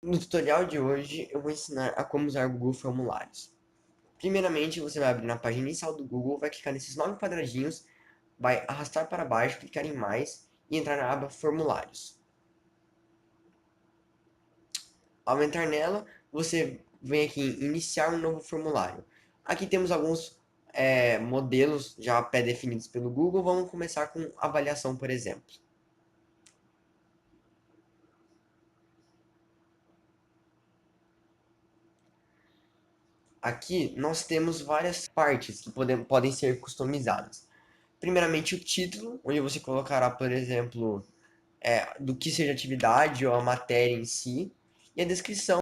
No tutorial de hoje, eu vou ensinar a como usar Google Formulários. Primeiramente, você vai abrir na página inicial do Google, vai clicar nesses 9 quadradinhos, vai arrastar para baixo, clicar em mais e entrar na aba Formulários. Ao entrar nela, você vem aqui em Iniciar um novo formulário. Aqui temos alguns modelos já pré-definidos pelo Google. Vamos começar com avaliação, por exemplo. Aqui nós temos várias partes que podem ser customizadas. Primeiramente, o título, onde você colocará, por exemplo, do que seja a atividade ou a matéria em si, e a descrição.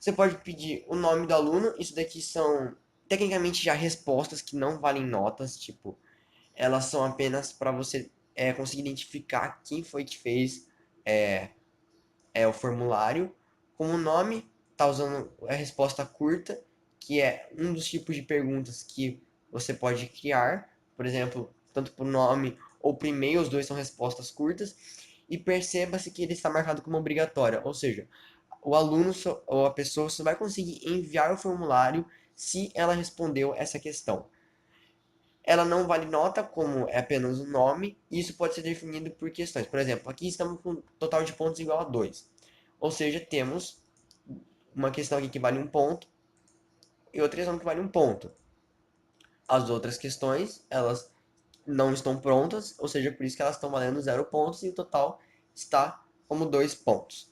Você pode pedir o nome do aluno, isso daqui são tecnicamente já respostas que não valem notas, tipo, elas são apenas para você conseguir identificar quem foi que fez é, o formulário. Como nome, está usando a resposta curta, que é um dos tipos de perguntas que você pode criar. Por exemplo, tanto por nome ou por e-mail, os dois são respostas curtas. E perceba-se que ele está marcado como obrigatória, ou seja, o aluno ou a pessoa só vai conseguir enviar o formulário se ela respondeu essa questão. Ela não vale nota, como é apenas o nome, e isso pode ser definido por questões. Por exemplo, aqui estamos com um total de pontos igual a 2. Ou seja, temos uma questão aqui que vale um ponto e outra questão que vale um ponto. As outras questões, elas não estão prontas, ou seja, por isso que elas estão valendo 0 pontos e o total está como 2 pontos.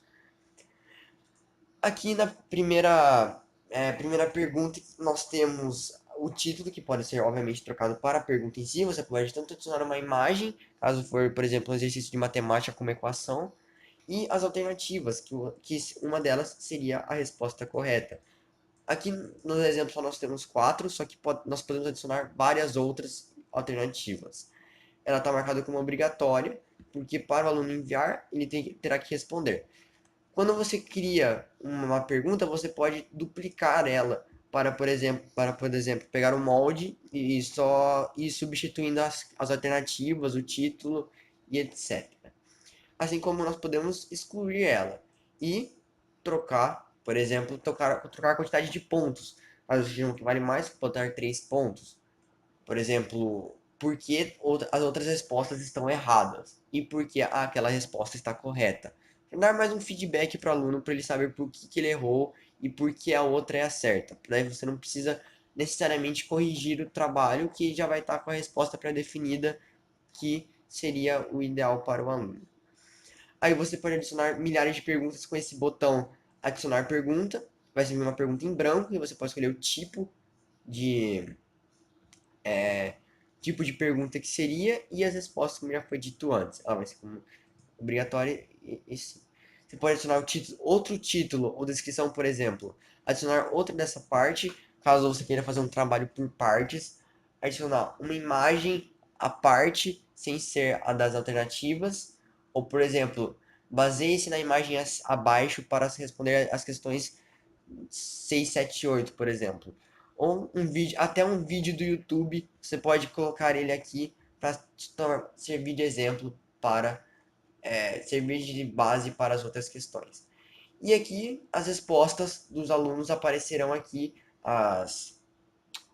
Aqui na primeira pergunta, nós temos o título, que pode ser, obviamente, trocado para a pergunta em si. Você pode tanto adicionar uma imagem, caso for, por exemplo, um exercício de matemática com uma equação, e as alternativas, que uma delas seria a resposta correta. Aqui nos exemplos só nós temos 4, só que nós podemos adicionar várias outras alternativas. Ela está marcada como obrigatória, porque para o aluno enviar, ele terá que responder. Quando você cria uma pergunta, você pode duplicar ela para, por exemplo, pegar o molde e só ir substituindo as alternativas, o título e etc. Assim como nós podemos excluir ela e trocar, por exemplo, trocar a quantidade de pontos. Caso seja um que vale mais, botar 3 pontos. Por exemplo, por que as outras respostas estão erradas e por que aquela resposta está correta. Dar mais um feedback para o aluno para ele saber por que ele errou e por que a outra é a certa. Daí você não precisa necessariamente corrigir o trabalho que já vai estar com a resposta pré-definida, que seria o ideal para o aluno. Aí você pode adicionar milhares de perguntas com esse botão adicionar pergunta. Vai ser uma pergunta em branco e você pode escolher o de tipo de pergunta que seria e as respostas, como já foi dito antes. Ela vai ser como obrigatória e sim. Você pode adicionar outro título ou descrição, por exemplo. Adicionar outra dessa parte, caso você queira fazer um trabalho por partes. Adicionar uma imagem à parte, sem ser a das alternativas. Ou, por exemplo, baseie-se na imagem abaixo para responder as questões 6, 7 e 8, por exemplo. Ou um vídeo, até um vídeo do YouTube, você pode colocar ele aqui para servir de exemplo para servir de base para as outras questões. E aqui as respostas dos alunos aparecerão aqui, as,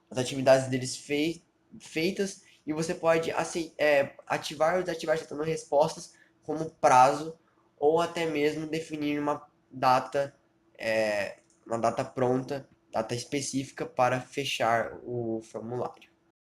as atividades deles feitas, e você pode ativar ou desativar aceitando respostas como prazo, ou até mesmo definir é, uma data pronta, data específica para fechar o formulário.